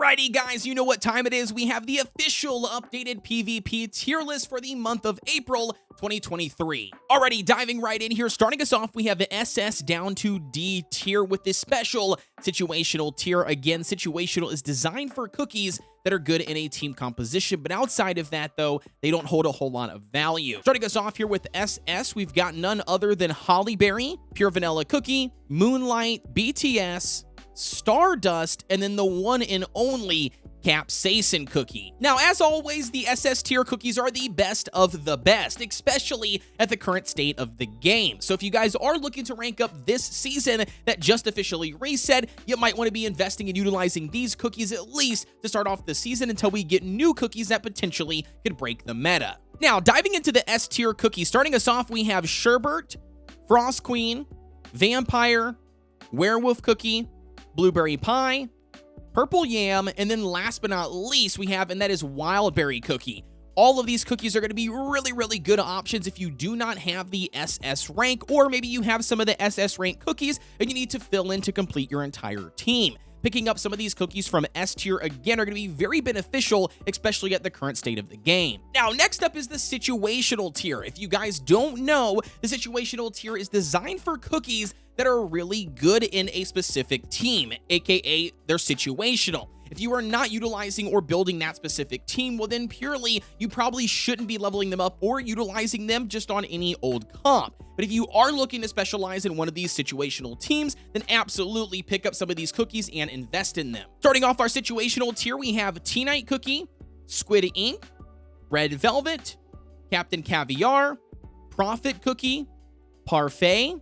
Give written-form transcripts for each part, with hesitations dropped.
Alrighty guys, you know what time it is. We have the official updated PvP tier list for the month of April 2023. Alrighty, diving right in here, starting us off, we have the SS down to D tier with this special situational tier. Again, situational is designed for cookies that are good in a team composition, but outside of that though, they don't hold a whole lot of value. Starting us off here with SS, we've got none other than Hollyberry, Pure Vanilla Cookie, Moonlight, BTS, Stardust, and then the one and only Capsaicin Cookie. Now, as always, the SS tier cookies are the best of the best, especially at the current state of the game. So if you guys are looking to rank up this season that just officially reset, you might want to be investing in utilizing these cookies at least to start off the season until we get new cookies that potentially could break the meta. Now, diving into the S tier cookies, starting us off, we have Sherbert, Frost Queen, Vampire, Werewolf Cookie, Blueberry Pie, Purple Yam, and then last but not least we have, and that is Wildberry Cookie. All of these cookies are going to be really good options if you do not have the SS rank, or maybe you have some of the SS rank cookies and you need to fill in to complete your entire team. Picking up some of these cookies from S tier again are going to be very beneficial, especially at the current state of the game. Now, next up is the situational tier. If you guys don't know, the situational tier is designed for cookies that are really good in a specific team, aka they're situational. If you are not utilizing or building that specific team, well then purely you probably shouldn't be leveling them up or utilizing them just on any old comp. But if you are looking to specialize in one of these situational teams, then absolutely pick up some of these cookies and invest in them. Starting off our situational tier, we have Tea Night Cookie, Squid Ink, Red Velvet, Captain Caviar, Prophet Cookie, Parfait,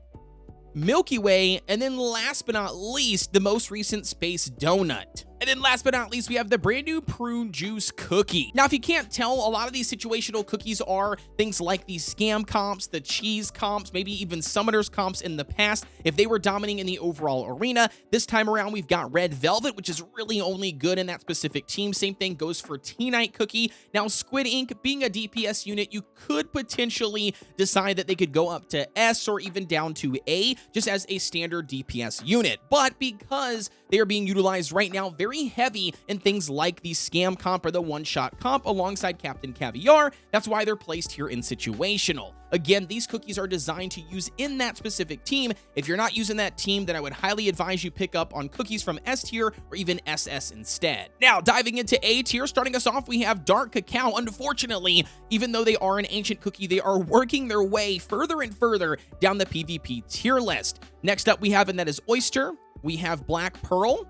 Milky Way, and then last but not least, the most recent Space Donut. And then last but not least, we have the brand new Prune Juice Cookie. Now, if you can't tell, a lot of these situational cookies are things like the scam comps, the cheese comps, maybe even summoners comps in the past. If they were dominating in the overall arena, this time around, we've got Red Velvet, which is really only good in that specific team. Same thing goes for Tea Night Cookie. Now, Squid Ink, being a DPS unit, you could potentially decide that they could go up to S or even down to A, just as a standard DPS unit. But because they are being utilized right now very heavy in things like the scam comp or the one-shot comp alongside Captain Caviar, that's why they're placed here in situational. Again, these cookies are designed to use in that specific team. If you're not using that team, then I would highly advise you pick up on cookies from S tier or even SS instead. Now, diving into A tier, starting us off, we have Dark Cacao. Unfortunately, even though they are an ancient cookie, they are working their way further and further down the PvP tier list. Next up, we have, and that is Oyster. We have Black Pearl,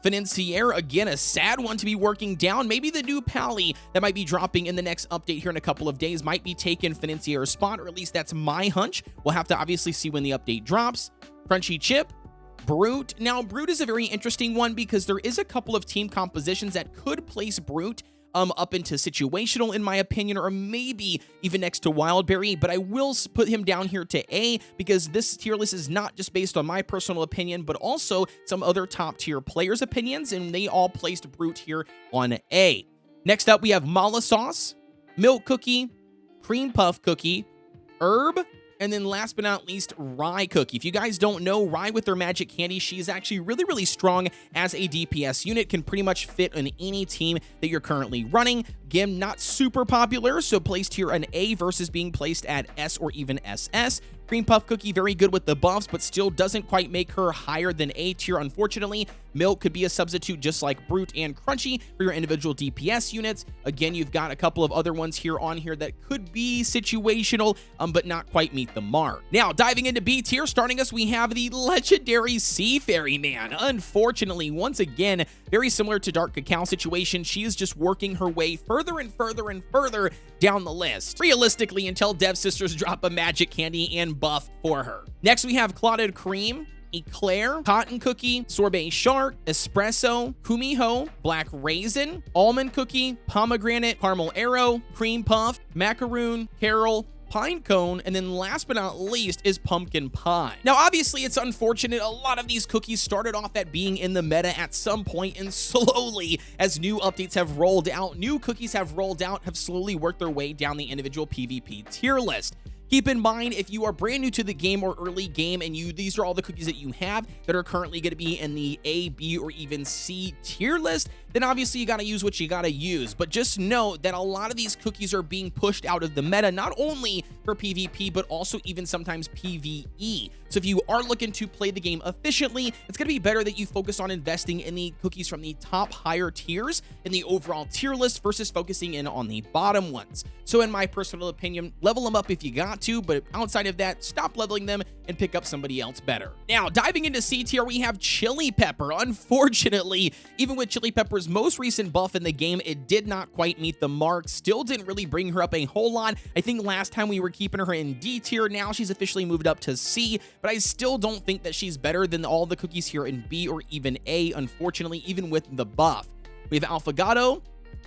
Financier, again, a sad one to be working down. Maybe the new Pally that might be dropping in the next update here in a couple of days might be taking Financier's spot, or at least that's my hunch. We'll have to obviously see when the update drops. Crunchy Chip, Brute. Now, Brute is a very interesting one because there is a couple of team compositions that could place Brute up into situational, in my opinion, or maybe even next to Wildberry, but I will put him down here to A because this tier list is not just based on my personal opinion, but also some other top tier players' opinions, and they all placed Brute here on A. Next up, we have Mala Sauce, Milk Cookie, Cream Puff Cookie, Herb, and then last but not least, Rye Cookie. If you guys don't know, Rye with their magic candy, she is actually really strong as a DPS unit, can pretty much fit on any team that you're currently running. Again, not super popular, so placed here an A versus being placed at S or even SS. Cream Puff Cookie, very good with the buffs, but still doesn't quite make her higher than A tier, unfortunately. Milk could be a substitute just like Brute and Crunchy for your individual DPS units. Again, you've got a couple of other ones here on here that could be situational, but not quite meet the mark. Now, diving into B tier, starting us, we have the legendary Sea Fairy Man. Unfortunately, once again, very similar to Dark Cacao situation, she is just working her way further and further down the list, realistically, until Dev Sisters drop a magic candy and buff for her. Next, we have Clotted Cream, Eclair, Cotton Cookie, Sorbet Shark, Espresso, Kumiho, Black Raisin, Almond Cookie, Pomegranate, Caramel Arrow, Cream Puff, Macaroon, Carol, Pine Cone, and then last but not least is Pumpkin Pie. Now, obviously, it's unfortunate. A lot of these cookies started off at being in the meta at some point, and slowly, as new updates have rolled out, new cookies have rolled out, have slowly worked their way down the individual PvP tier list. Keep in mind, if you are brand new to the game or early game and these are all the cookies that you have that are currently going to be in the A, B, or even C tier list, then obviously you got to use what you got to use. But just know that a lot of these cookies are being pushed out of the meta, not only for PvP, but also even sometimes PvE. So if you are looking to play the game efficiently, it's going to be better that you focus on investing in the cookies from the top higher tiers in the overall tier list versus focusing in on the bottom ones. So in my personal opinion, level them up if you got to, but outside of that, stop leveling them and pick up somebody else better. Now, diving into C tier, we have Chili Pepper. Unfortunately, even with Chili Pepper's most recent buff in the game, it did not quite meet the mark. Still didn't really bring her up a whole lot. I think last time we were keeping her in D tier. Now she's officially moved up to C, but I still don't think that she's better than all the cookies here in B or even A, unfortunately, even with the buff. We have Affogato,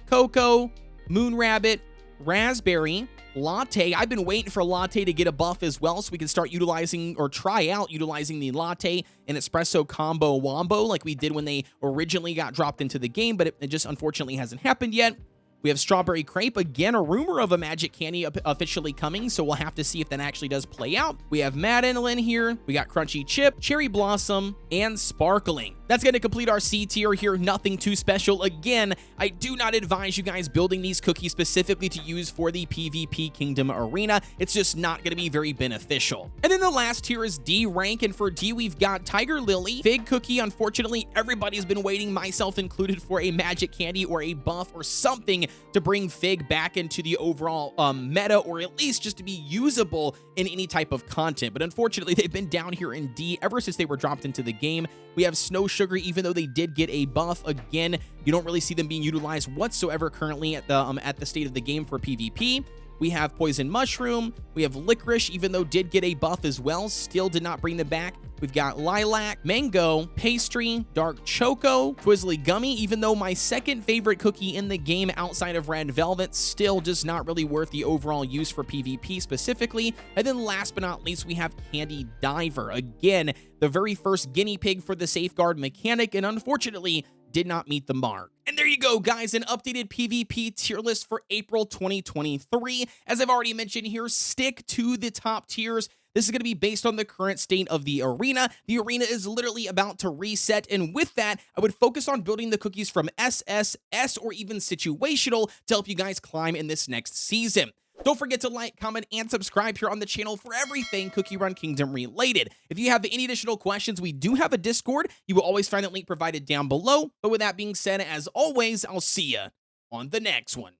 Cocoa, Moon Rabbit, Raspberry, Latte. I've been waiting for Latte to get a buff as well so we can start utilizing or try out utilizing the Latte and Espresso Combo Wombo like we did when they originally got dropped into the game, but it just unfortunately hasn't happened yet. We have Strawberry Crepe, again, a rumor of a magic candy officially coming, so we'll have to see if that actually does play out. We have Madeline here, we got Crunchy Chip, Cherry Blossom, and Sparkling. That's going to complete our C tier here, nothing too special. Again, I do not advise you guys building these cookies specifically to use for the PvP Kingdom Arena. It's just not going to be very beneficial. And then the last tier is D rank, and for D, we've got Tiger Lily, Fig Cookie. Unfortunately, everybody's been waiting, myself included, for a magic candy or a buff or something to bring Fig back into the overall meta, or at least just to be usable in any type of content. But unfortunately, they've been down here in D ever since they were dropped into the game. We have Snow Sugar, even though they did get a buff. Again, you don't really see them being utilized whatsoever currently at the state of the game for PvP. We have Poison Mushroom. We have Licorice, even though did get a buff as well. Still did not bring them back. We've got Lilac, Mango, Pastry, Dark Choco, Twizzly Gummy, even though my second favorite cookie in the game outside of Red Velvet, still just not really worth the overall use for PvP specifically. And then last but not least, we have Candy Diver. Again, the very first guinea pig for the Safeguard mechanic, and unfortunately, did not meet the mark. And there you go, guys, an updated PvP tier list for April 2023. As I've already mentioned here, stick to the top tiers. This is going to be based on the current state of the arena. The arena is literally about to reset, and with that, I would focus on building the cookies from SS, S, or even situational to help you guys climb in this next season. Don't forget to like, comment, and subscribe here on the channel for everything Cookie Run Kingdom related. If you have any additional questions, we do have a Discord. You will always find that link provided down below. But with that being said, as always, I'll see you on the next one.